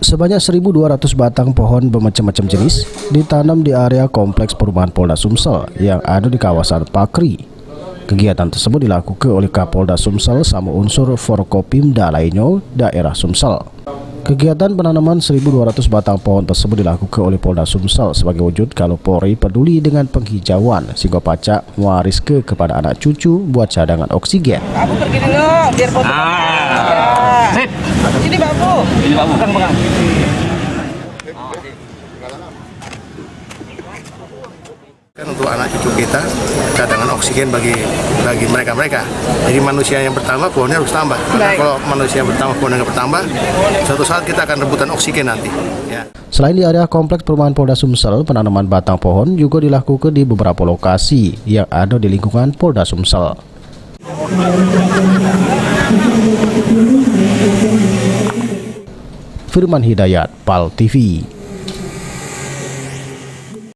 Sebanyak 1.200 batang pohon bermacam-macam jenis ditanam di area kompleks perumahan Polda Sumsel yang ada di kawasan Pakri. Kegiatan tersebut dilakukan oleh Kapolda Sumsel sama unsur Forkopimda lainnya daerah Sumsel. Kegiatan penanaman 1.200 batang pohon tersebut dilakukan oleh Polda Sumsel sebagai wujud kalau Polri peduli dengan penghijauan sehingga pacak mewariskan kepada anak cucu buat cadangan oksigen. Aku pergi dulu biar foto. Sip. Ini babu. Ini Pak bukan pegang. Kan untuk anak cucu kita cadangan oksigen bagi mereka. Jadi manusia yang bertambah pohonnya harus tambah. Karena kalau manusia bertambah pohonnya nggak bertambah, suatu saat kita akan rebutan oksigen nanti. Ya. Selain di area kompleks perumahan Polda Sumsel, penanaman batang pohon juga dilakukan di beberapa lokasi yang ada di lingkungan Polda Sumsel. Firman Hidayat, PAL TV.